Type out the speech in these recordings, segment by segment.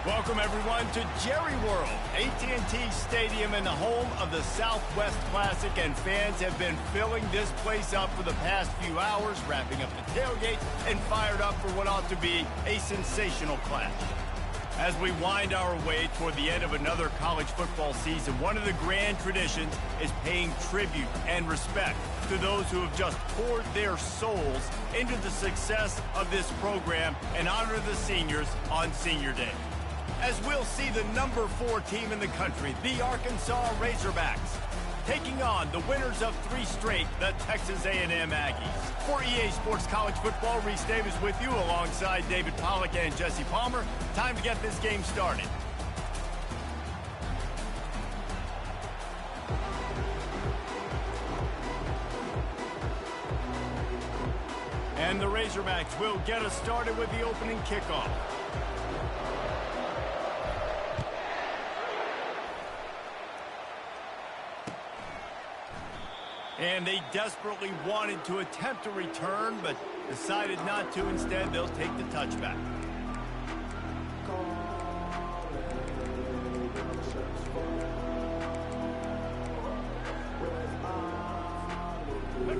Welcome, everyone, to Jerry World, AT&T Stadium and the home of the Southwest Classic, and fans have been filling this place up for the past few hours, wrapping up the tailgate and fired up for what ought to be a sensational clash. As we wind our way toward the end of another college football season, one of the grand traditions is paying tribute and respect to those who have just poured their souls into the success of this program and honor the seniors on Senior Day. As we'll see the number 4 team in the country, the Arkansas Razorbacks, taking on the winners of 3 straight, the Texas A&M Aggies. For EA Sports College Football, Reese Davis with you alongside David Pollack and Jesse Palmer. Time to get this game started. And the Razorbacks will get us started with the opening kickoff. And they desperately wanted to attempt a return, but decided not to. Instead, they'll take the touchback.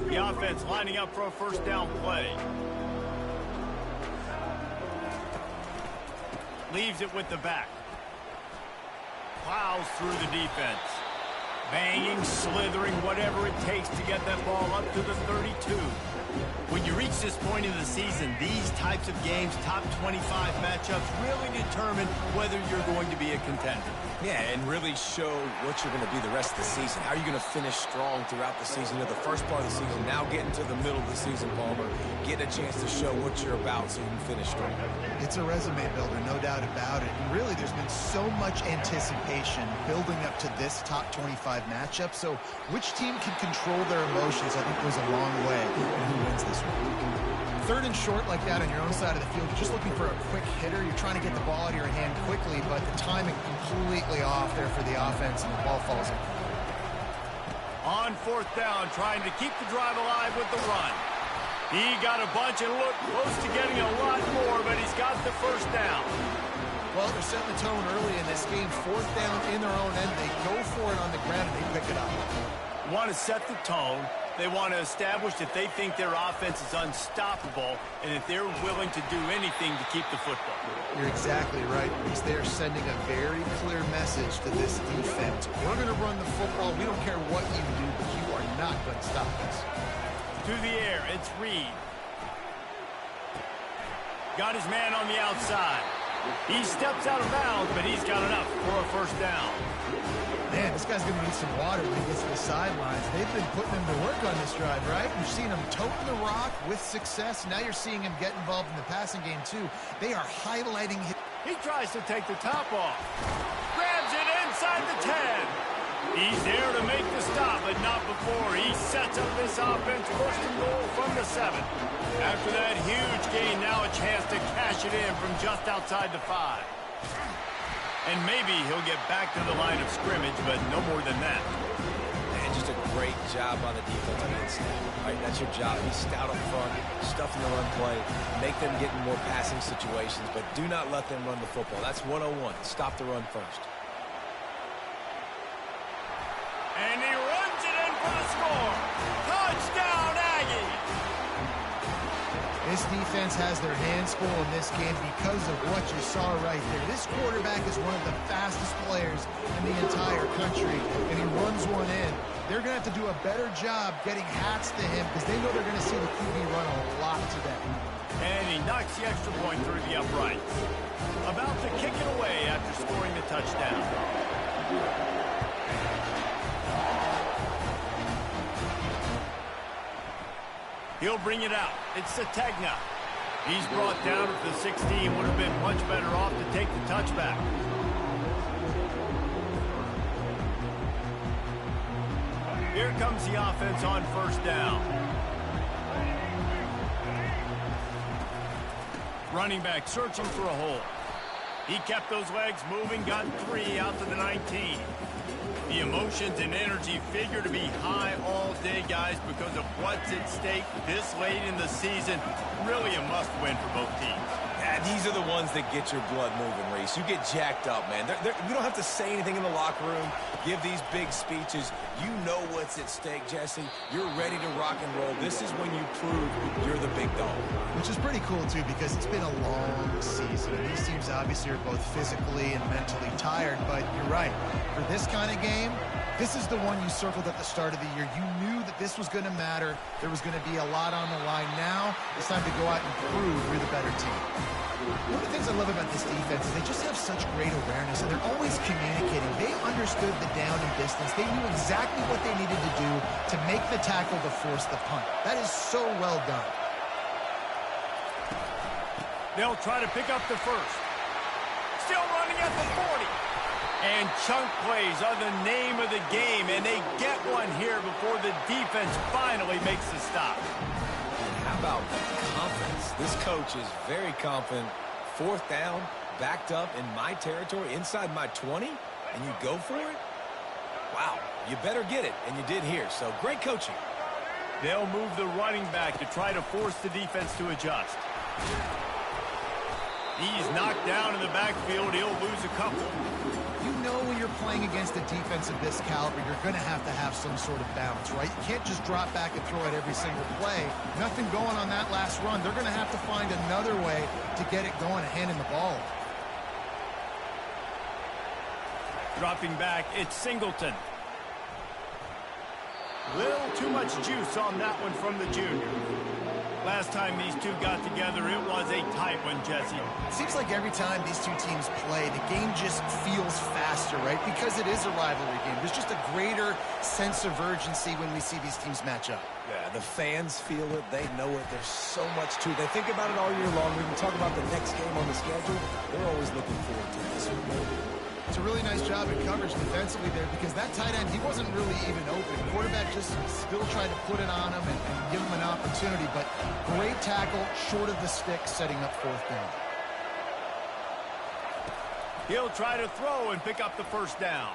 The offense lining up for a first down play. Leaves it with the back. Plows through the defense. Banging, slithering, whatever it takes to get that ball up to the 32. When you reach this point in the season, these types of games, top 25 matchups, really determine whether you're going to be a contender. Yeah, and really show what you're going to be the rest of the season. How are you going to finish strong throughout the season? You know, the first part of the season, now getting to the middle of the season, Palmer, getting a chance to show what you're about so you can finish strong. It's a resume builder, no doubt about it. And really, there's been so much anticipation building up to this top 25 matchup. So which team can control their emotions, I think, goes a long way in who wins this one. 3rd and short like that on your own side of the field, you're just looking for a quick hitter. You're trying to get the ball out of your hand quickly, but the timing completely off there for the offense, and the ball falls in. On 4th down, trying to keep the drive alive with the run. He got a bunch and looked close to getting a lot more, but he's got the first down. Well, they're setting the tone early in this game. 4th down in their own end. They go for it on the ground, and they pick it up. Want to set the tone. They want to establish that they think their offense is unstoppable and that they're willing to do anything to keep the football. You're exactly right, because they're sending a very clear message to this defense. We're going to run the football. We don't care what you do, but you are not going to stop us. To the air, it's Reed. Got his man on the outside. He steps out of bounds, but he's got enough for a first down. Man, this guy's going to need some water when he gets to the sidelines. They've been putting him to work on this drive, right? You've seen him toting the rock with success. Now you're seeing him get involved in the passing game, too. They are highlighting his... He tries to take the top off. Grabs it inside the 10. He's there to make the stop, but not before. He sets up this offense first and goal from the 7. After that huge gain, now a chance to cash it in from just outside the 5. And maybe he'll get back to the line of scrimmage, but no more than that. And just a great job on the defensive end snap. Right, that's your job. Be stout up front, stuff in the run play, make them get in more passing situations, but do not let them run the football. That's 101. Stop the run first. And he runs it in for the score. Touchdown, Aggies! This defense has their hands full in this game because of what you saw right there. This quarterback is one of the fastest players in the entire country, and he runs one in. They're going to have to do a better job getting hats to him because they know they're going to see the QB run a lot today. And he knocks the extra point through the uprights. About to kick it away after scoring the touchdown. He'll bring it out. It's Sategna. He's brought down at the 16. Would have been much better off to take the touchback. Here comes the offense on first down. Running back searching for a hole. He kept those legs moving, got 3 out to the 19. The emotions and energy figure to be high all day, guys, because of what's at stake this late in the season. Really a must-win for both teams. Yeah, these are the ones that get your blood moving, Reese. You get jacked up, man. You don't have to say anything in the locker room, give these big speeches. You know what's at stake, Jesse. You're ready to rock and roll. This is when you prove you're the big dog. Which is pretty cool, too, because it's been a long season. These teams obviously are both physically and mentally tired, but you're right. For this kind of game, this is the one you circled at the start of the year. You knew that this was going to matter. There was going to be a lot on the line. Now it's time to go out and prove you're the better team. One of the things I love about this defense is they just have such great awareness, and they're always communicating. They understood the down and distance. They knew exactly what they needed to do to make the tackle to force the punt. That is so well done. They'll try to pick up the first. Still running at the 40. And chunk plays are the name of the game, and they get one here before the defense finally makes the stop. And how about confidence? This coach is very confident. Fourth down, backed up in my territory, inside my 20, and you go for it? Wow, you better get it, and you did here, so great coaching. They'll move the running back to try to force the defense to adjust. He's knocked down in the backfield. He'll lose a couple. You know when you're playing against a defense of this caliber, you're going to have some sort of balance, right? You can't just drop back and throw it every single play. Nothing going on that last run. They're going to have to find another way to get it going and handing the ball. Dropping back, it's Singleton. Little too much juice on that one from the junior. Last time these two got together, it was a tight one, Jesse. It seems like every time these two teams play, the game just feels faster, right? Because it is a rivalry game. There's just a greater sense of urgency when we see these teams match up. Yeah, the fans feel it. They know it. There's so much to it. They think about it all year long. We can talk about the next game on the schedule. They're always looking forward to this. It's a really nice job in coverage defensively there because that tight end, he wasn't really even open. The quarterback just still tried to put it on him and give him an opportunity, but great tackle, short of the stick, setting up fourth down. He'll try to throw and pick up the first down.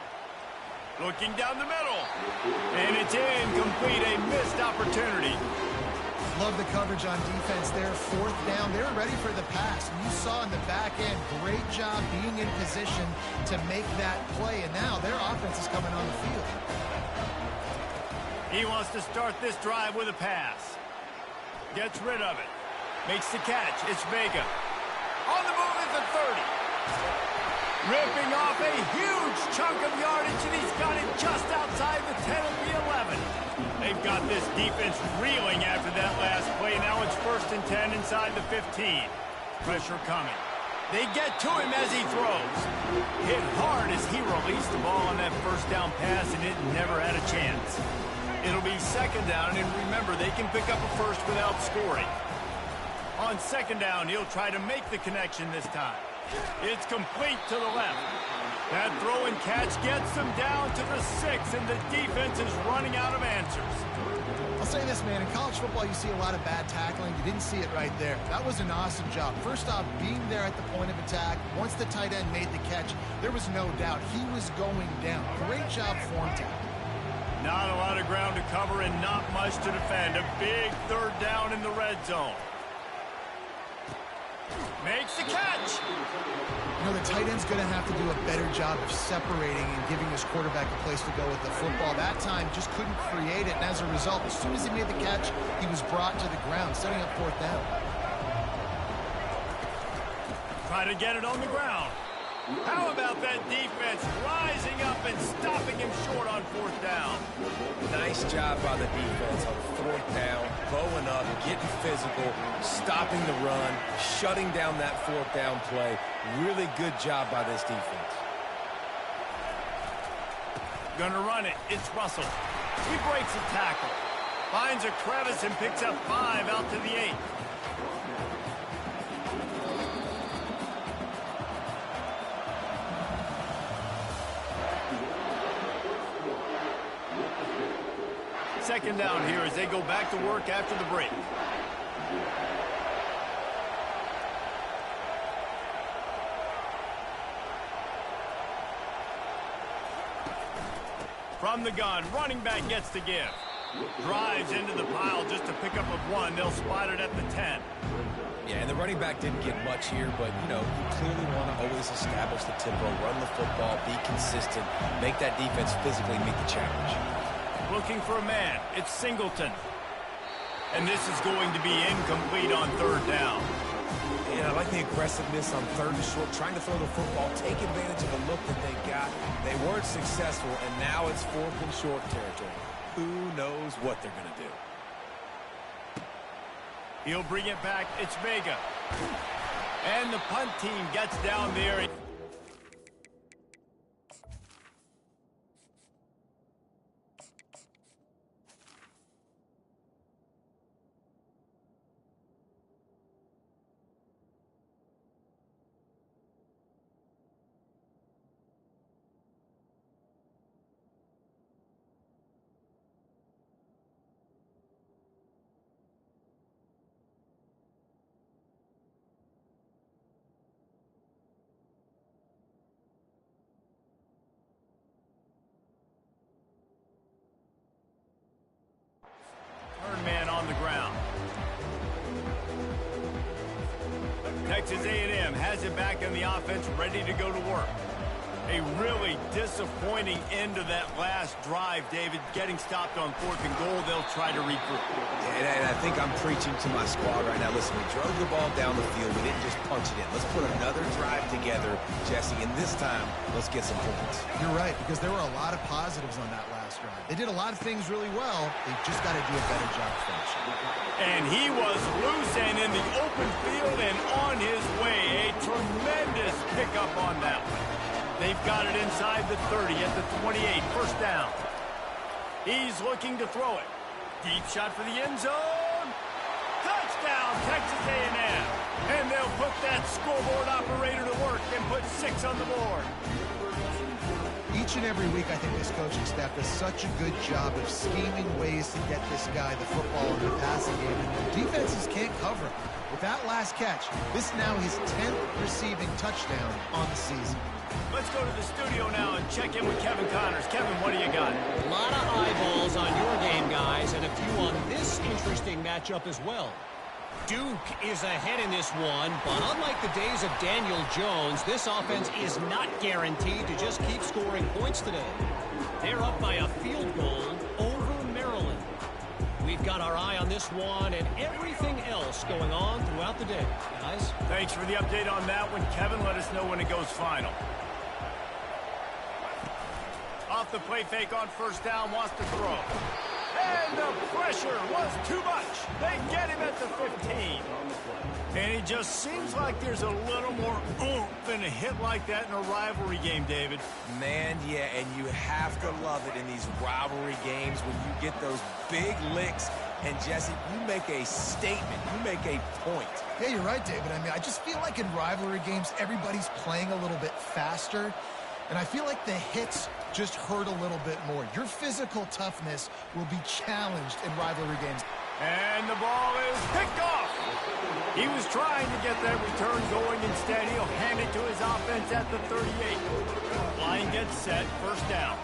Looking down the middle. And it's incomplete, a missed opportunity. Love the coverage on defense there. Fourth down. They were ready for the pass. And you saw in the back end, great job being in position to make that play. And now their offense is coming on the field. He wants to start this drive with a pass. Gets rid of it. Makes the catch. It's Vega. On the move is the 30. Ripping off a huge chunk of yardage, and he's got it just outside the 10 of the 11. They've got this defense reeling after that last play. Now it's 1st and 10 inside the 15. Pressure coming. They get to him as he throws. Hit hard as he released the ball on that first down pass, and it never had a chance. It'll be 2nd down, and remember, they can pick up a first without scoring. On 2nd down, he'll try to make the connection this time. It's complete to the left. That throw and catch gets them down to the 6, and the defense is running out of answers. I'll say this, man. In college football, you see a lot of bad tackling. You didn't see it right there. That was an awesome job. First off, being there at the point of attack. Once the tight end made the catch, there was no doubt he was going down. Great job form tackle. Not a lot of ground to cover and not much to defend. A big 3rd down in the red zone. Makes the catch. You know, the tight end's going to have to do a better job of separating and giving his quarterback a place to go with the football. That time just couldn't create it, and as a result, as soon as he made the catch, he was brought to the ground, setting up 4th down. Try to get it on the ground. How about that defense rising up and stopping him short on 4th down? Nice job by the defense on 4th down, bowing up, getting physical, stopping the run, shutting down that 4th down play. Really good job by this defense. Gonna run it. It's Russell. He breaks a tackle. Finds a crevice and picks up 5 out to the 8. Second down here as they go back to work after the break. From the gun, running back gets the give. Drives into the pile just to pick up a 1. They'll spot it at the 10. Yeah, and the running back didn't get much here, but, you know, you clearly want to always establish the tempo, run the football, be consistent, make that defense physically meet the challenge. Looking for a man. It's Singleton. And this is going to be incomplete on 3rd down. And I like the aggressiveness on 3rd and short, trying to throw the football, take advantage of the look that they got. They weren't successful, and now it's 4th and short territory. Who knows what they're going to do? He'll bring it back. It's Vega. And the punt team gets down there. Man on the ground. Texas A&M has it back in the offense, ready to go to work. A really disappointing end to that last drive, David. Getting stopped on 4th and goal, they'll try to regroup. And I think I'm preaching to my squad right now. Listen, we drove the ball down the field. We didn't just punch it in. Let's put another drive together, Jesse, and this time, let's get some points. You're right, because there were a lot of positives on that last drive. They did a lot of things really well. They've just got to do a better job finishing. And he was loose and in the open field and on his way. A tremendous pickup on that one. They've got it inside the 30 at the 28. 1st down. He's looking to throw it. Deep shot for the end zone. Touchdown, Texas A&M. And they'll put that scoreboard operator to work and put 6 on the board. Each and every week, I think this coaching staff does such a good job of scheming ways to get this guy the football in the passing game, and the defenses can't cover him. With that last catch, this is now his 10th receiving touchdown on the season. Let's go to the studio now and check in with Kevin Connors. Kevin, what do you got? A lot of eyeballs on your game, guys, and a few on this interesting matchup as well. Duke is ahead in this one, but unlike the days of Daniel Jones, this offense is not guaranteed to just keep scoring points today. They're up by a field goal over Maryland. We've got our eye on this one and everything else going on throughout the day. Guys? Thanks for the update on that one, Kevin. Let us know when it goes final. Off the play fake on 1st down, wants to throw. And the pressure was too much. They get him at the 15. And it just seems like there's a little more oomph in a hit like that in a rivalry game, David. Man, yeah, and you have to love it in these rivalry games when you get those big licks. And, Jesse, you make a statement. You make a point. Yeah, you're right, David. I mean, I just feel like in rivalry games, everybody's playing a little bit faster. And I feel like the hits just hurt a little bit more. Your physical toughness will be challenged in rivalry games. And the ball is picked off. He was trying to get that return going. Instead, he'll hand it to his offense at the 38. Line gets set. 1st down.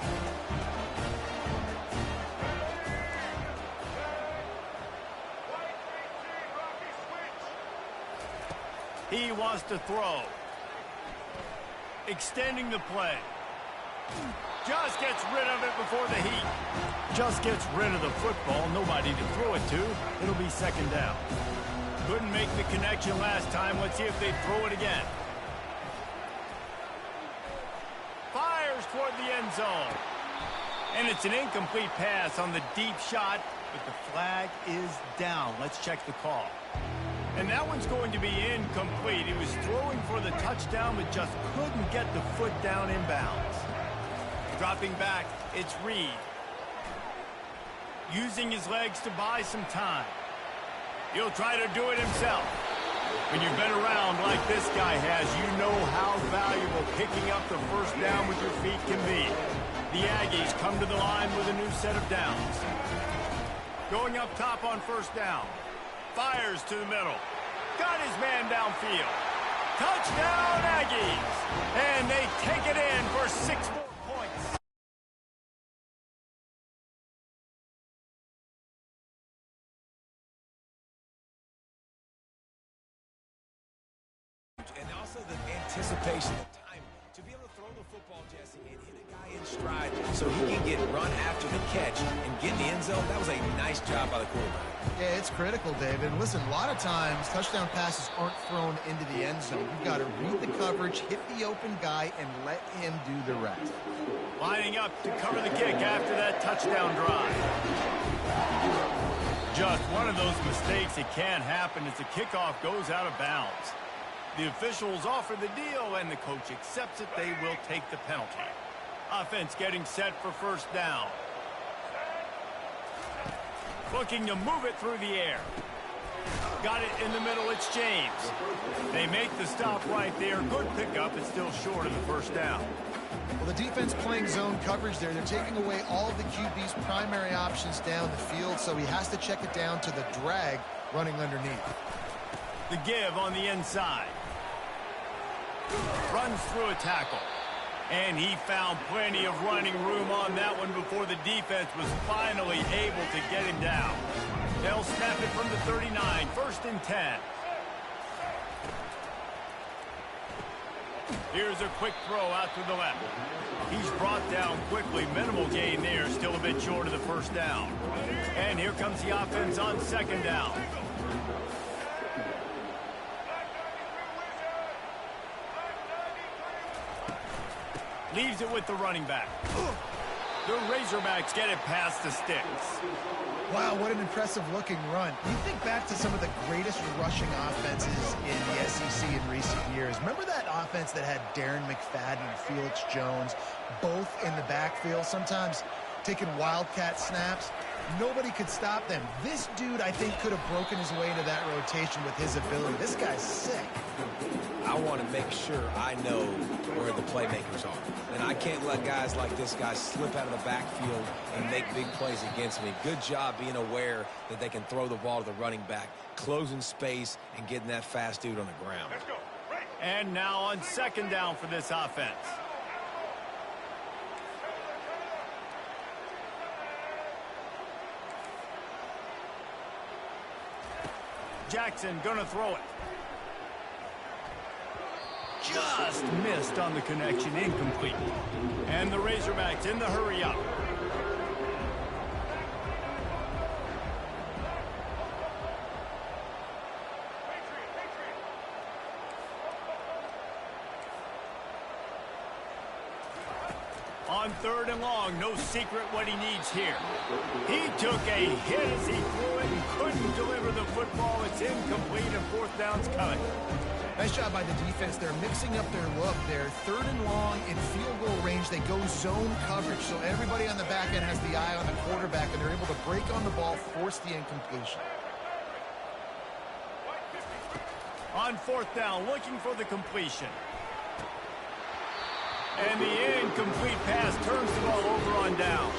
He wants to throw. Extending the play. Just gets rid of it before the heat. Just gets rid of the football. Nobody to throw it to. It'll be 2nd down. Couldn't make the connection last time. Let's see if they throw it again. Fires toward the end zone. And it's an incomplete pass on the deep shot, but the flag is down. Let's check the call. And that one's going to be incomplete. He was throwing for the touchdown, but just couldn't get the foot down inbounds. Dropping back, it's Reed. Using his legs to buy some time. He'll try to do it himself. When you've been around like this guy has, you know how valuable picking up the 1st down with your feet can be. The Aggies come to the line with a new set of downs. Going up top on 1st down. Fires to the middle. Got his man downfield. Touchdown, Aggies! And they take it in for 6 more. also the anticipation, the time to be able to throw the football, Jesse, and hit a guy in stride so he can get run after the catch and get in the end zone. That was a nice job by the quarterback. Yeah, it's critical, David. Listen, a lot of times touchdown passes aren't thrown into the end zone. You've got to read the coverage, hit the open guy, and let him do the rest. Lining up to cover the kick after that touchdown drive. Just one of those mistakes that can happen as the kickoff goes out of bounds. The officials offer the deal, and the coach accepts it. They will take the penalty. Offense getting set for first down. Looking to move it through the air. Got it in the middle. It's James. They make the stop right there. Good pickup. It's still short of the first down. Well, the defense playing zone coverage there. They're taking away all of the QB's primary options down the field, so he has to check it down to the drag running underneath. The give on the inside. Runs through a tackle. And he found plenty of running room on that one before the defense was finally able to get him down. They'll snap it from the 39, 1st and 10. Here's a quick throw out to the left. He's brought down quickly. Minimal gain there, still a bit short of the first down. And here comes the offense on 2nd down. Leaves it with the running back. The Razorbacks get it past the sticks. Wow, what an impressive-looking run. You think back to some of the greatest rushing offenses in the SEC in recent years. Remember that offense that had Darren McFadden and Felix Jones both in the backfield, sometimes taking wildcat snaps? Nobody could stop them. This dude, I think, could have broken his way into that rotation with his ability. This guy's sick. I want to make sure I know where the playmakers are. And I can't let guys like this guy slip out of the backfield and make big plays against me. Good job being aware that they can throw the ball to the running back, closing space, and getting that fast dude on the ground. Let's go. And now on 2nd down for this offense. Jackson gonna throw it. Just missed on the connection, incomplete. And the Razorbacks in the hurry up. On 3rd and long, no secret what he needs here. He took a hit as he threw it and couldn't deliver the football. It's incomplete and 4th down's coming. Nice job by the defense. They're mixing up their look. They're 3rd and long in field goal range. They go zone coverage, so everybody on the back end has the eye on the quarterback, and they're able to break on the ball, force the incompletion. On 4th down, looking for the completion. And the incomplete pass turns the ball over on downs.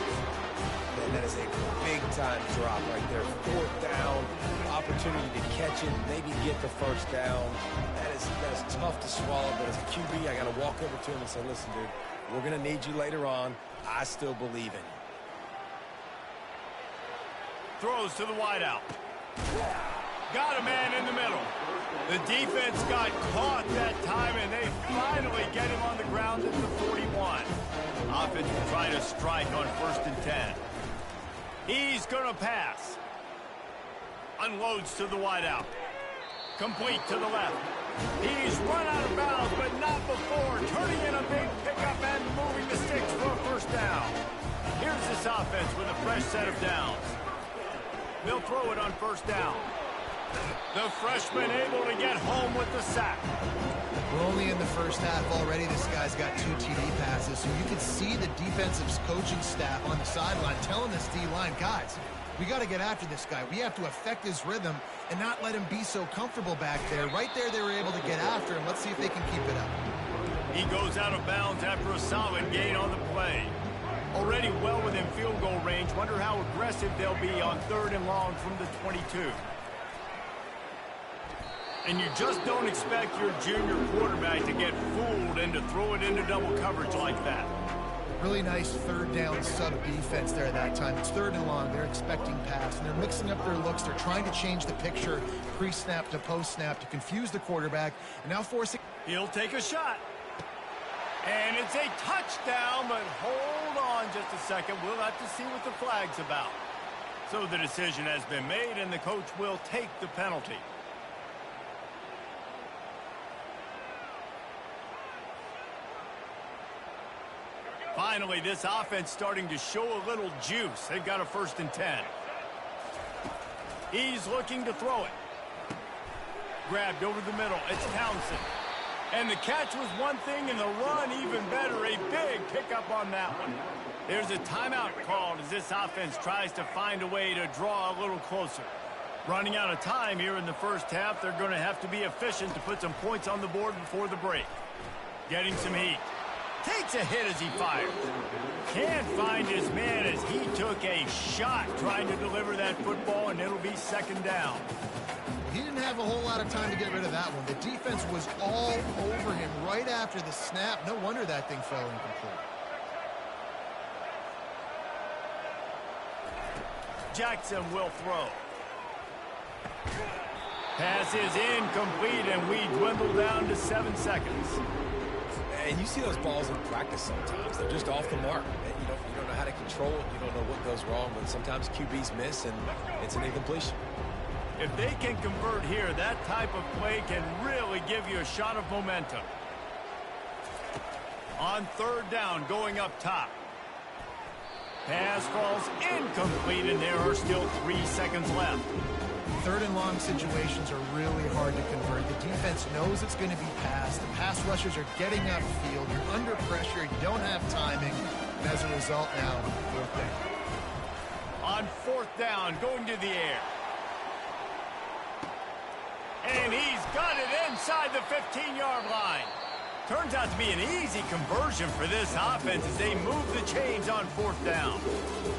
And that is a big-time drop right there. 4th down, opportunity to catch it, maybe get the first down. That is tough to swallow, but as a QB, I got to walk over to him and say, listen, dude, we're going to need you later on. I still believe in you. Throws to the wideout. Got a man in the middle. The defense got caught that time, and they finally get him on the ground at the 41. Offense will try to strike on 1st and 10. He's going to pass. Unloads to the wideout. Complete to the left. He's run out of bounds, but not before. Turning in a big pickup and moving the sticks for a first down. Here's this offense with a fresh set of downs. They'll throw it on 1st down. The freshman able to get home with the sack. We're only in the first half already. This guy's got 2 TD passes, so you can see the defensive coaching staff on the sideline telling this D-line, guys, we got to get after this guy. We have to affect his rhythm and not let him be so comfortable back there. Right there, they were able to get after him. Let's see if they can keep it up. He goes out of bounds after a solid gain on the play. Already well within field goal range. Wonder how aggressive they'll be on 3rd and long from the 22. And you just don't expect your junior quarterback to get fooled and to throw it into double coverage like that. Really nice third down sub defense there at that time. It's 3rd and long. They're expecting pass, and they're mixing up their looks. They're trying to change the picture pre-snap to post-snap to confuse the quarterback, and now forcing... He'll take a shot. And it's a touchdown, but hold on just a second. We'll have to see what the flag's about. So the decision has been made, and the coach will take the penalty. Finally, this offense starting to show a little juice. They've got a 1st and 10. He's looking to throw it. Grabbed over the middle. It's Townsend. And the catch was one thing, and the run even better. A big pickup on that one. There's a timeout called as this offense tries to find a way to draw a little closer. Running out of time here in the first half, they're going to have to be efficient to put some points on the board before the break. Getting some heat. Takes a hit as he fires. Can't find his man as he took a shot trying to deliver that football, and it'll be 2nd down. He didn't have a whole lot of time to get rid of that one. The defense was all over him right after the snap. No wonder that thing fell incomplete. Jackson will throw. Pass is incomplete, and we dwindle down to 7 seconds. And you see those balls in practice sometimes. They're just off the mark. You don't know how to control it. You don't know what goes wrong, but sometimes QBs miss, and it's an incompletion. If they can convert here, that type of play can really give you a shot of momentum. On 3rd down, going up top. Pass falls incomplete, and there are still 3 seconds left. 3rd and long situations are really hard to convert. The defense knows it's going to be passed. The pass rushers are getting upfield. You're under pressure. You don't have timing. And as a result now, 4th down. On 4th down, going to the air. And he's got it inside the 15-yard line. Turns out to be an easy conversion for this offense as they move the chains on 4th down.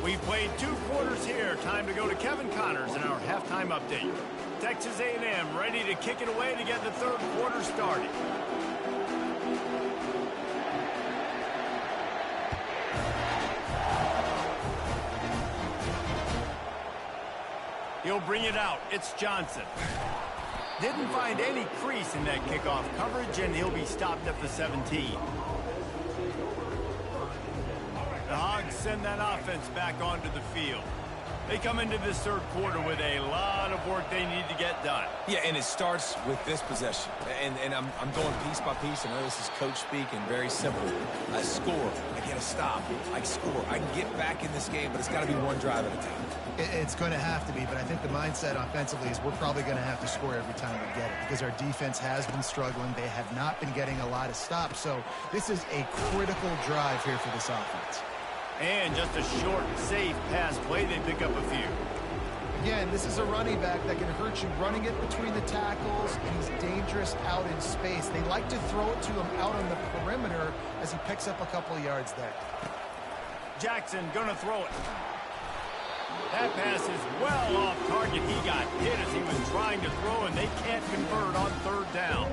We've played 2 quarters here. Time to go to Kevin Connors in our halftime update. Texas A&M ready to kick it away to get the 3rd quarter started. He'll bring it out. It's Johnson. Didn't find any crease in that kickoff coverage, and he'll be stopped at the 17. The Hogs send that offense back onto the field. They come into this 3rd quarter with a lot of work they need to get done. Yeah, and it starts with this possession. And I'm going piece by piece. I know this is coach speak and very simple. I score. I get a stop. I score. I can get back in this game, but it's got to be one drive at a time. It's going to have to be, but I think the mindset offensively is we're probably going to have to score every time we get it because our defense has been struggling. They have not been getting a lot of stops, so this is a critical drive here for this offense. And just a short, safe pass play. They pick up a few. Again, this is a running back that can hurt you running it between the tackles, and he's dangerous out in space. They like to throw it to him out on the perimeter as he picks up a couple of yards there. Jackson gonna throw it. That pass is well off target. He got hit as he was trying to throw, and they can't convert on 3rd down.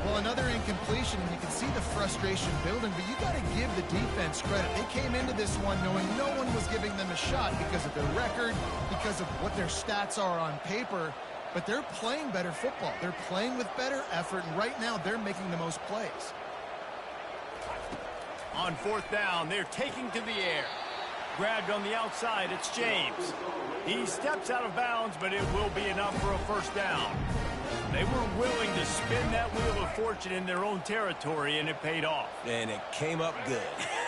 Well, another incompletion, and you can see the frustration building, but you got to give the defense credit. They came into this one knowing no one was giving them a shot because of their record, because of what their stats are on paper, but they're playing better football. They're playing with better effort, and right now they're making the most plays. On 4th down, they're taking to the air. Grabbed on the outside, it's James. He steps out of bounds, but it will be enough for a 1st down. They were willing to spin that wheel of fortune in their own territory, and it paid off. And it came up good.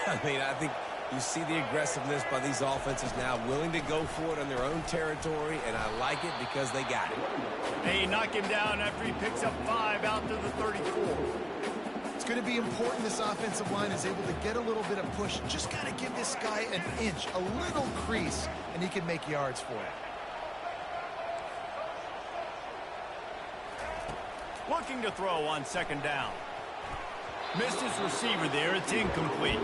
I mean, I think you see the aggressiveness by these offenses now, willing to go for it on their own territory, and I like it because they got it. They knock him down after he picks up 5 out to the 34. It's going to be important this offensive line is able to get a little bit of push. Just got to give this guy an inch, a little crease, and he can make yards for it. Looking to throw on 2nd down. Missed his receiver there. It's incomplete.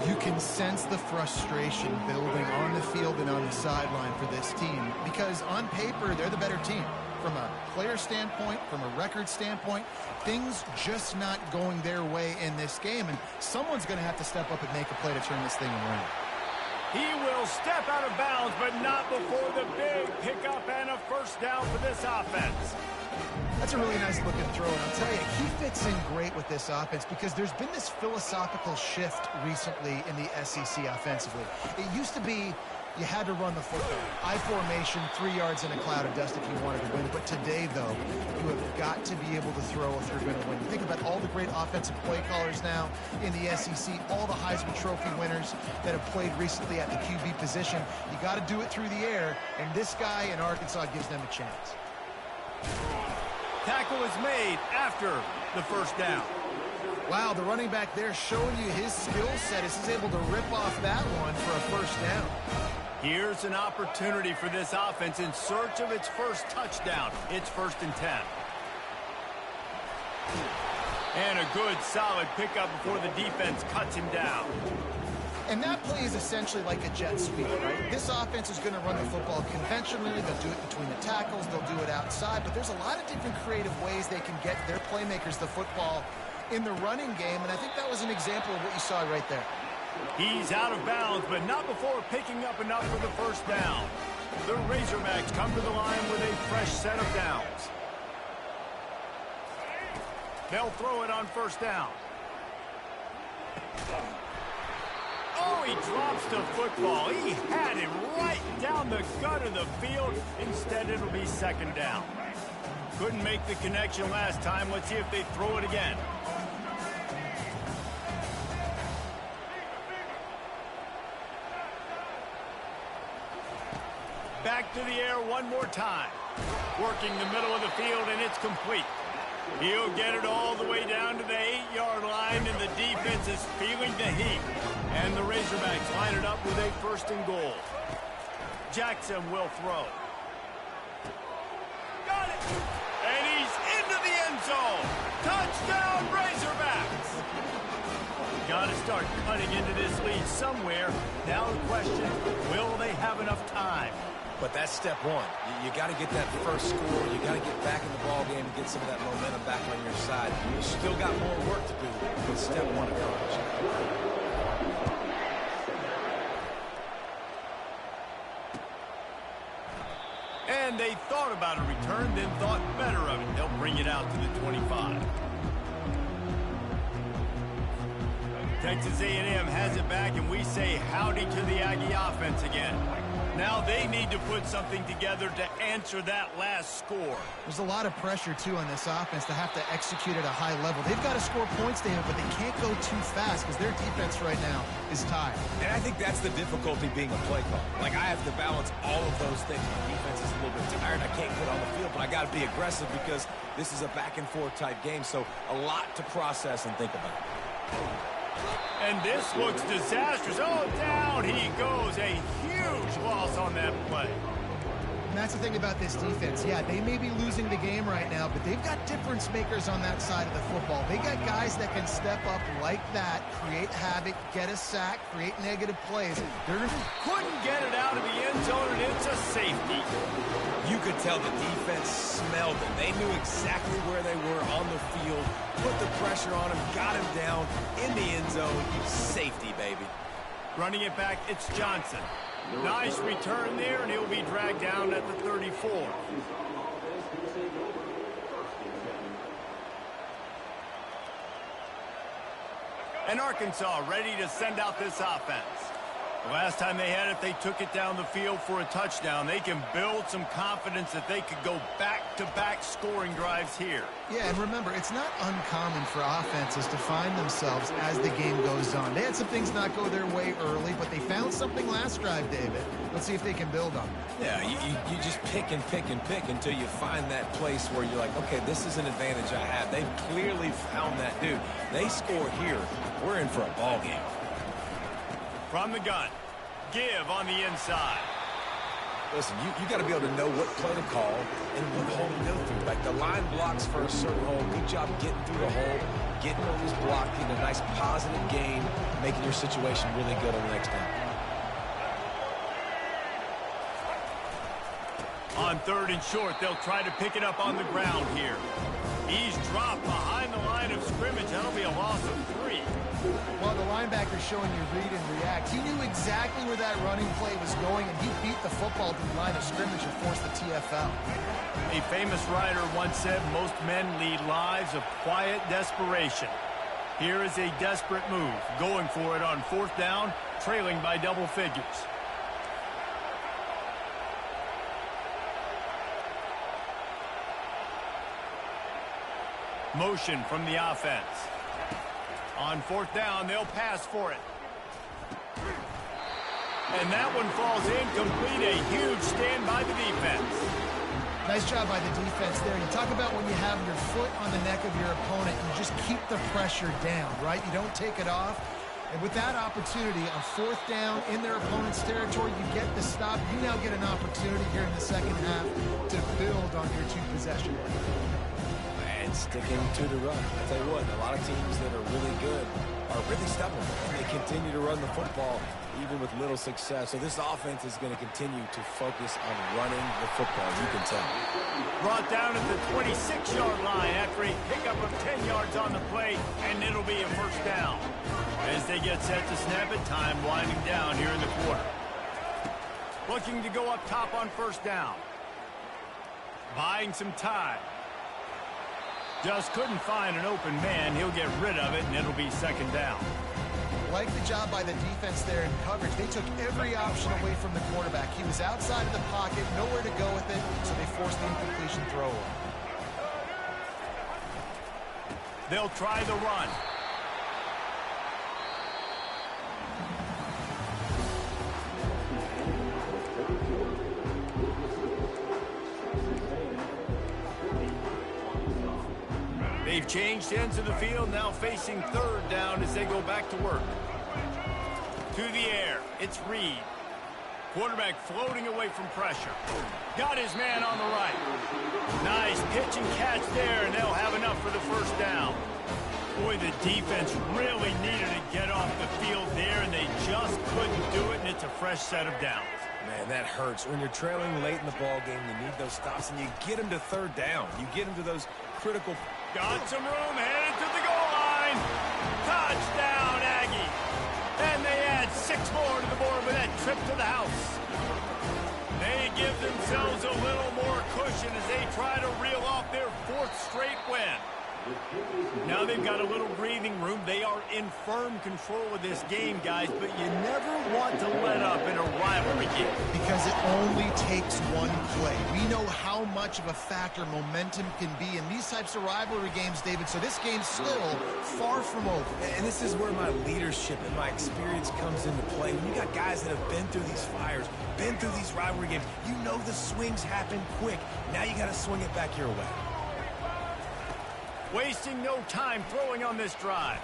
You can sense the frustration building on the field and on the sideline for this team because on paper, they're the better team. from a player standpoint, from a record standpoint, things just not going their way in this game, and someone's going to have to step up and make a play to turn this thing around. He will step out of bounds, but not before the big pickup and a first down for this offense. That's a really nice looking throw, and I'll tell you, he fits in great with this offense because there's been this philosophical shift recently in the SEC offensively. It used to be you had to run the football. I formation, 3 yards in a cloud of dust if you wanted to win. But today, though, you have got to be able to throw if you're going to win. You think about all the great offensive play callers now in the SEC, all the Heisman Trophy winners that have played recently at the QB position. You got to do it through the air, and this guy in Arkansas gives them a chance. Tackle is made after the first down. Wow, the running back there showing you his skill set as he's able to rip off that one for a first down. Here's an opportunity for this offense in search of its first touchdown. It's 1st and 10. And a good, solid pickup before the defense cuts him down. And that play is essentially like a jet sweep, right? This offense is going to run the football conventionally. They'll do it between the tackles. They'll do it outside. But there's a lot of different creative ways they can get their playmakers the football in the running game. And I think that was an example of what you saw right there. He's out of bounds, but not before picking up enough for the first down. The Razorbacks come to the line with a fresh set of downs. They'll throw it on first down. Oh, he drops the football. He had it right down the gut of the field. Instead, it'll be 2nd down. Couldn't make the connection last time. Let's see if they throw it again. Back to the air one more time. Working the middle of the field, and it's complete. He'll get it all the way down to the 8-yard line, and the defense is feeling the heat. And the Razorbacks line it up with a 1st and goal. Jackson will throw. Got it! And he's into the end zone. Touchdown, Razorbacks! Got to start cutting into this lead somewhere. Now the question, will they have enough time? But that's step one. You got to get that first score. You got to get back in the ball game and get some of that momentum back on your side. You still got more work to do with step one accomplished. And they thought about a return, then thought better of it. They'll bring it out to the 25. Texas A&M has it back, and we say howdy to the Aggie offense again. Now they need to put something together to answer that last score. There's a lot of pressure, too, on this offense to have to execute at a high level. They've got to score points, David, but they can't go too fast because their defense right now is tired. And I think that's the difficulty being a play caller. Like, I have to balance all of those things. My defense is a little bit tired. I can't get on the field, but I got to be aggressive because this is a back-and-forth type game, so a lot to process and think about. And this looks disastrous. Oh, down he goes. A huge loss on that play. And that's the thing about this defense. Yeah, they may be losing the game right now, but they've got difference makers on that side of the football. They got guys that can step up like that, create havoc, get a sack, create negative plays. Couldn't get it out of the end zone, and it's a safety. You could tell the defense smelled it. They knew exactly where they were on the field, put the pressure on him, got him down in the end zone. Safety, baby. Running it back, it's Johnson. Nice return there, and he'll be dragged down at the 34. And Arkansas ready to send out this offense. The last time they had it, they took it down the field for a touchdown. They can build some confidence that they could go back-to-back scoring drives here. Yeah, and remember, it's not uncommon for offenses to find themselves as the game goes on. They had some things not go their way early, but they found something last drive, David. Let's see if they can build on it. Yeah, you just pick and pick and pick until you find that place where you're like, okay, this is an advantage I have. They've clearly found that, dude. They score here, we're in for a ball game. From the gun, give on the inside. Listen, you got to be able to know what play to call and what hole to go through. Like, the line blocks for a certain hole. Good job getting through the hole, getting what was blocked, getting a nice positive gain, making your situation really good on the next down. On 3rd and short, they'll try to pick it up on the ground here. He's dropped behind the line of scrimmage. That'll be a loss of 3. Well, the linebacker's showing you read and react. He knew exactly where that running play was going, and he beat the football to the line of scrimmage and forced the TFL. A famous writer once said, most men lead lives of quiet desperation. Here is a desperate move, going for it on 4th down, trailing by double figures. Motion from the offense. On 4th down, they'll pass for it. And that one falls incomplete. A huge stand by the defense. Nice job by the defense there. You talk about when you have your foot on the neck of your opponent, you just keep the pressure down, right? You don't take it off. And with that opportunity on 4th down in their opponent's territory, you get the stop. You now get an opportunity here in the second half to build on your 2 possession. And sticking to the run. I tell you what, a lot of teams that are really good are really stubborn, and they continue to run the football even with little success. So this offense is going to continue to focus on running the football, you can tell. Brought down at the 26-yard line after a pickup of 10 yards on the play, and it'll be a 1st down. As they get set to snap it, time winding down here in the quarter. Looking to go up top on 1st down. Buying some time. Just couldn't find an open man. He'll get rid of it, and it'll be 2nd down. Like the job by the defense there in coverage. They took every option away from the quarterback. He was outside of the pocket, nowhere to go with it, so they forced the incompletion throw. They'll try the run. They've changed ends of the field, now facing 3rd down as they go back to work. To the air, it's Reed. Quarterback floating away from pressure. Got his man on the right. Nice pitch and catch there, and they'll have enough for the 1st down. Boy, the defense really needed to get off the field there, and they just couldn't do it, and it's a fresh set of downs. Man, that hurts. When you're trailing late in the ball game, you need those stops, and you get them to 3rd down. You get them to those critical. Got some room, headed to the goal line. Touchdown, Aggie. And they add 6 more to the board with that trip to the house. They give themselves a little more cushion as they try to reel off their 4th straight win. Now they've got a little breathing room. They are in firm control of this game, guys, but you never want to let up in a rivalry game. Because it only takes one play. We know how much of a factor momentum can be in these types of rivalry games, David, so this game's still far from over. And this is where my leadership and my experience comes into play. When you got guys that have been through these fires, been through these rivalry games, you know the swings happen quick. Now you got to swing it back your way. Wasting no time throwing on this drive.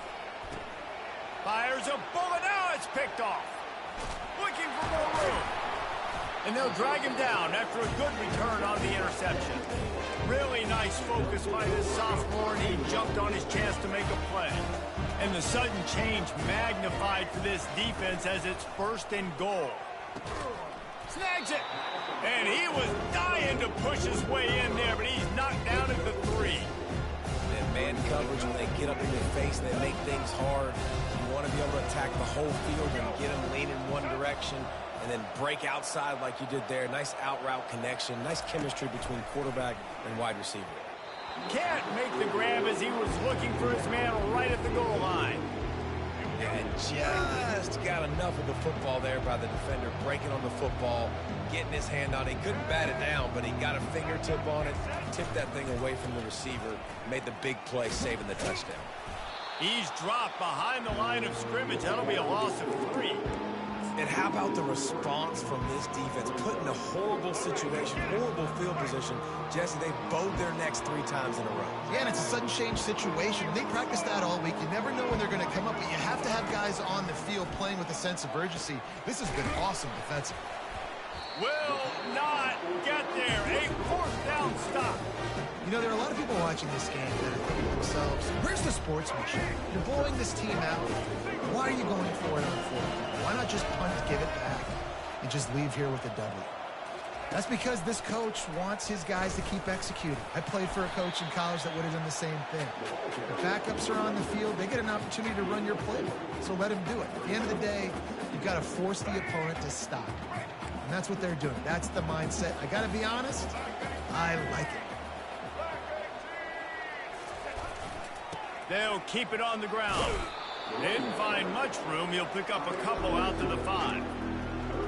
Fires a bullet. Now it's picked off. Looking for more room. And they'll drag him down after a good return on the interception. Really nice focus by this sophomore, and he jumped on his chance to make a play. And the sudden change magnified for this defense as it's 1st and goal. Snags it. And he was dying to push his way in there, but he's knocked down at the 3. Man coverage, when they get up in your face, they make things hard. You want to be able to attack the whole field and get them leaning one direction and then break outside like you did there. Nice out route connection, nice chemistry between quarterback and wide receiver. Can't make the grab as he was looking for his man right at the goal line. And just got enough of the football there by the defender, breaking on the football, getting his hand on it. He couldn't bat it down, but he got a fingertip on it, tipped that thing away from the receiver, made the big play, saving the touchdown. He's dropped behind the line of scrimmage. That'll be a loss of 3. And how about the response from this defense? Put in a horrible situation, horrible field position. Jesse, they bowed their necks 3 times in a row. Yeah, and it's a sudden change situation. They practice that all week. You never know when they're going to come up, but you have to have guys on the field playing with a sense of urgency. This has been awesome defensively. Will not get there. A 4th down stop. You know, there are a lot of people watching this game that are thinking to themselves, where's the sportsmanship? You're blowing this team out. Why are you going for it on 4th down? Why not just punt, give it back, and just leave here with a W? That's because this coach wants his guys to keep executing. I played for a coach in college that would have done the same thing. The backups are on the field. They get an opportunity to run your playbook, so let them do it. At the end of the day, you've got to force the opponent to stop. And that's what they're doing. That's the mindset. I got to be honest, I like it. They'll keep it on the ground. Didn't find much room. He'll pick up a couple out to the 5.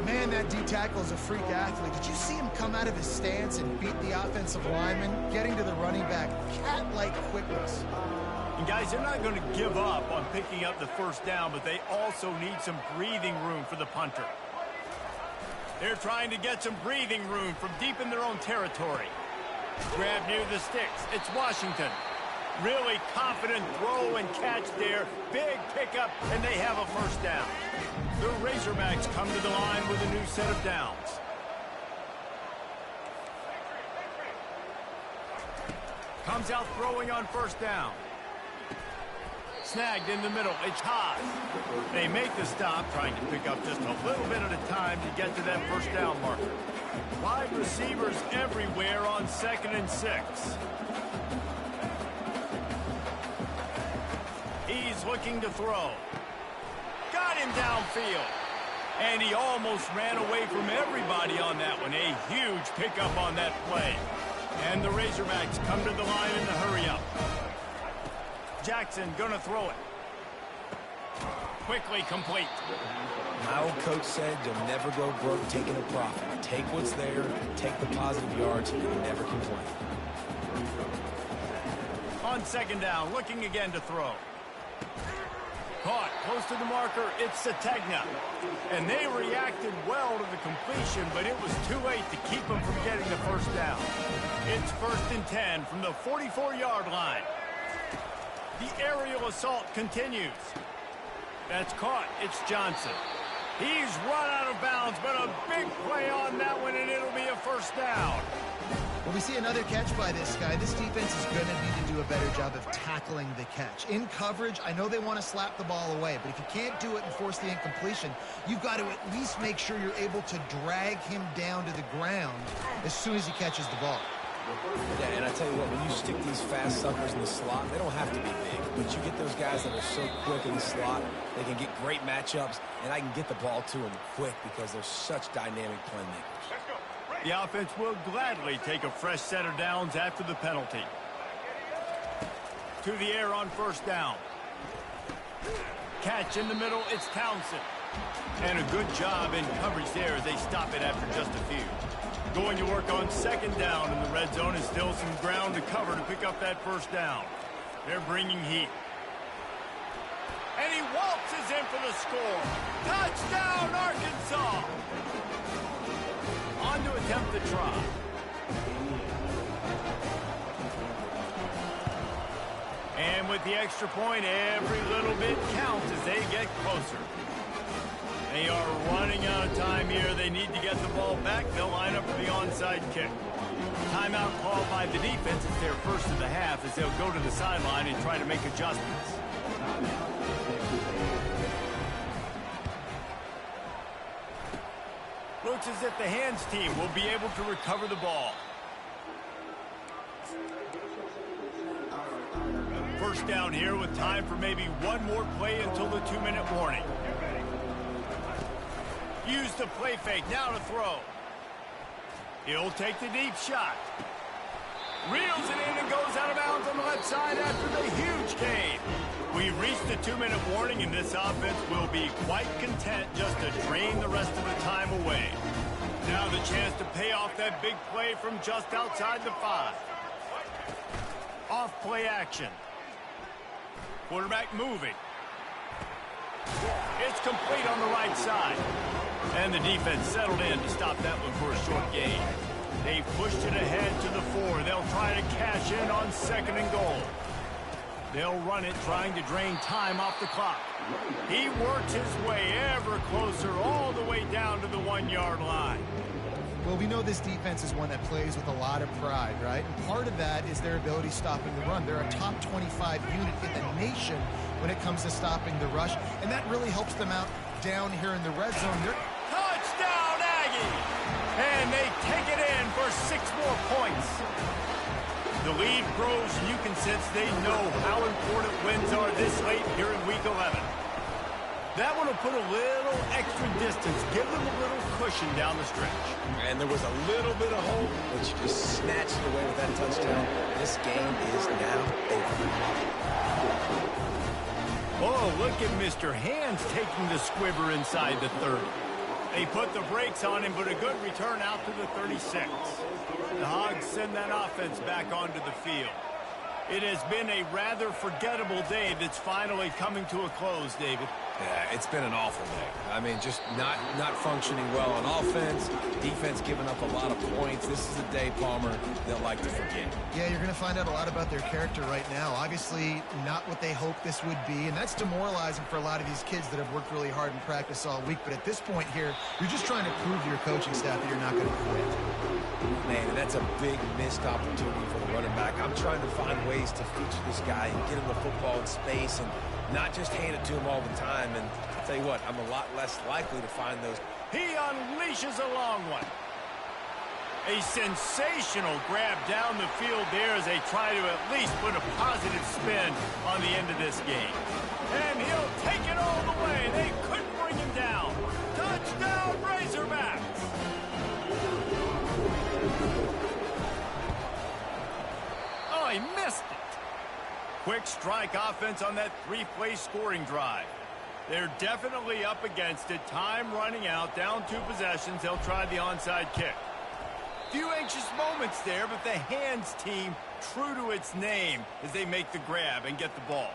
Man, that D-tackle is a freak athlete. Did you see him come out of his stance and beat the offensive lineman, getting to the running back? Cat-like quickness. And guys, they're not going to give up on picking up the first down, but they also need some breathing room for the punter. They're trying to get some breathing room from deep in their own territory. Grab near the sticks. It's Washington. Really confident throw and catch there. Big pickup, and they have a first down. The Razorbacks come to the line with a new set of downs. Comes out throwing on first down. Snagged in the middle. It's Haas. They make the stop, trying to pick up just a little bit at a time to get to that first down marker. 5 receivers everywhere on 2nd and 6. He's looking to throw. Got him downfield. And he almost ran away from everybody on that one. A huge pickup on that play. And the Razorbacks come to the line in the hurry-up. Jackson gonna throw it. Quickly complete. My old coach said you'll never go broke taking a profit. Take what's there, take the positive yards, and never complain. On 2nd down, looking again to throw. Caught close to the marker, it's Sategna. And they reacted well to the completion, but it was too late to keep them from getting the first down. It's 1st and 10 from the 44-yard line. The aerial assault continues. That's caught. It's Johnson. He's run out of bounds, but a big play on that one, and it'll be a first down. Well, we see another catch by this guy. This defense is going to need to do a better job of tackling the catch. In coverage, I know they want to slap the ball away, but if you can't do it and force the incompletion, you've got to at least make sure you're able to drag him down to the ground as soon as he catches the ball. Yeah, and I tell you what, when you stick these fast suckers in the slot, they don't have to be big, but you get those guys that are so quick in the slot, they can get great matchups, and I can get the ball to them quick because they're such dynamic playmakers. The offense will gladly take a fresh set of downs after the penalty. To the air on first down. Catch in the middle, it's Townsend. And a good job in coverage there as they stop it after just a few. Going to work on 2nd down in the red zone, and still some ground to cover to pick up that first down. They're bringing heat. And he waltzes in for the score. Touchdown, Arkansas! On to attempt the try. And with the extra point, every little bit counts as they get closer. They are running out of time here. They need to get the ball back. They'll line up for the onside kick. Timeout called by the defense. It's their first of the half as they'll go to the sideline and try to make adjustments. Looks as if the hands team will be able to recover the ball. First down here with time for maybe one more play until the 2-minute warning. Use the play fake, now to throw. He'll take the deep shot. Reels it in and goes out of bounds on the left side after the huge gain. We've reached the 2-minute warning, and this offense will be quite content just to drain the rest of the time away. Now the chance to pay off that big play from just outside the 5. Off play action. Quarterback moving. It's complete on the right side. And the defense settled in to stop that one for a short gain. They've pushed it ahead to the 4. They'll try to cash in on 2nd and goal. They'll run it, trying to drain time off the clock. He works his way ever closer, all the way down to the 1-yard line. Well, we know this defense is one that plays with a lot of pride, right? And part of that is their ability stopping the run. They're a top 25 unit in the nation when it comes to stopping the rush, and that really helps them out down here in the red zone. Touchdown, Aggie! And they take it in for 6 more points. The lead grows, and you can sense they know how important wins are this late here in Week 11. That one will put a little extra distance, give them a little cushion down the stretch. And there was a little bit of hope, but you just snatched it away with that touchdown. This game is now over. Oh, look at Mr. Hands taking the squibber inside the 30. They put the brakes on him, but a good return out to the 36. The Hogs send that offense back onto the field. It has been a rather forgettable day that's finally coming to a close, David. Yeah, it's been an awful day. I mean, just not functioning well on offense, defense giving up a lot of points. This is a day, Palmer, they'll like to forget. Yeah, you're going to find out a lot about their character right now. Obviously, not what they hoped this would be, and that's demoralizing for a lot of these kids that have worked really hard in practice all week. But at this point here, you're just trying to prove to your coaching staff that you're not going to quit. Man, and that's a big missed opportunity for the running back. I'm trying to find ways to feature this guy and get him the football in space and not just hand it to him all the time. And I'll tell you what, I'm a lot less likely to find those. He unleashes a long one. A sensational grab down the field there as they try to at least put a positive spin on the end of this game. And he'll take it all the way. They couldn't bring him down. Touchdown, Razorbacks! Oh, he missed it. Quick strike offense on that 3-play scoring drive. They're definitely up against it. Time running out, down 2 possessions. They'll try the onside kick. Few anxious moments there, but the Hands team true to its name as they make the grab and get the ball.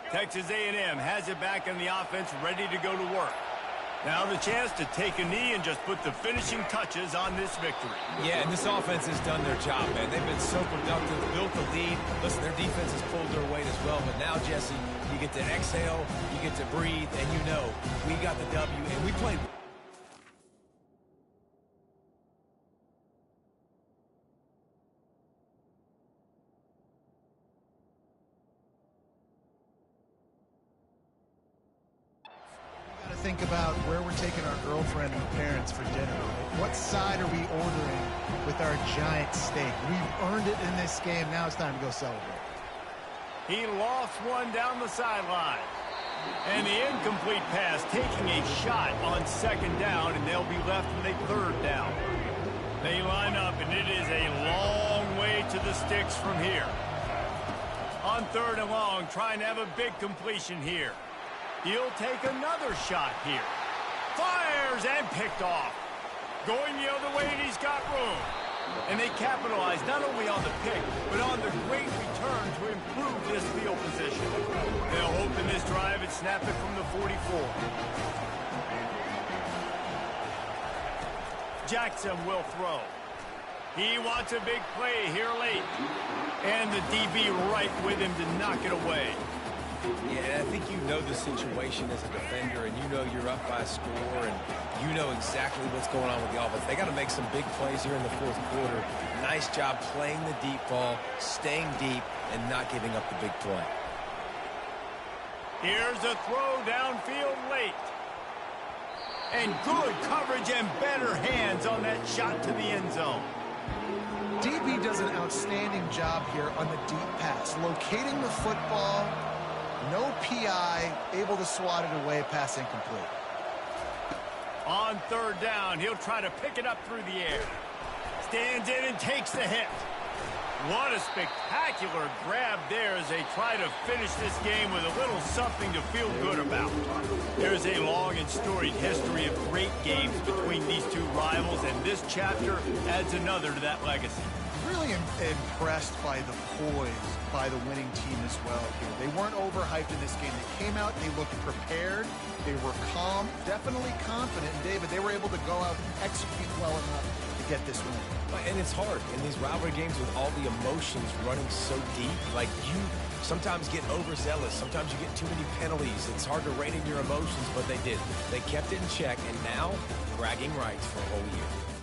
Texas A&M has it back in the offense, ready to go to work. Now the chance to take a knee and just put the finishing touches on this victory. Yeah, and this offense has done their job, man. They've been so productive, built the lead. Listen, their defense has pulled their weight as well. But now, Jesse, you get to exhale, you get to breathe, and you know we got the W, and we played. Think about where we're taking our girlfriend and parents for dinner. What side are we ordering with our giant steak? We've earned it in this game. Now it's time to go celebrate. He lost one down the sideline. And the incomplete pass taking a shot on 2nd down, and they'll be left with a 3rd down. They line up, and it is a long way to the sticks from here. On 3rd and long, trying to have a big completion here. He'll take another shot here. Fires and picked off. Going the other way, and he's got room. And they capitalize not only on the pick, but on the great return to improve this field position. They'll hope in this drive and snap it from the 44. Jackson will throw. He wants a big play here late. And the DB right with him to knock it away. Yeah, I think you know the situation as a defender, and you know you're up by a score, and you know exactly what's going on with the offense. They got to make some big plays here in the 4th quarter. Nice job playing the deep ball, staying deep, and not giving up the big play. Here's a throw downfield late. And good coverage and better hands on that shot to the end zone. DB does an outstanding job here on the deep pass, locating the football. No PI, able to swat it away, pass incomplete. On 3rd down, he'll try to pick it up through the air. Stands in and takes the hit. What a spectacular grab there as they try to finish this game with a little something to feel good about. There's a long and storied history of great games between these two rivals, and this chapter adds another to that legacy. Really impressed by the poise by the winning team as well here. They weren't overhyped in this game. They came out, they looked prepared, they were calm, definitely confident. And David, they were able to go out and execute well enough to get this win. And it's hard in these rivalry games with all the emotions running so deep. Like, you sometimes get overzealous. Sometimes you get too many penalties. It's hard to rein in your emotions, but they did. They kept it in check, and now bragging rights for a whole year.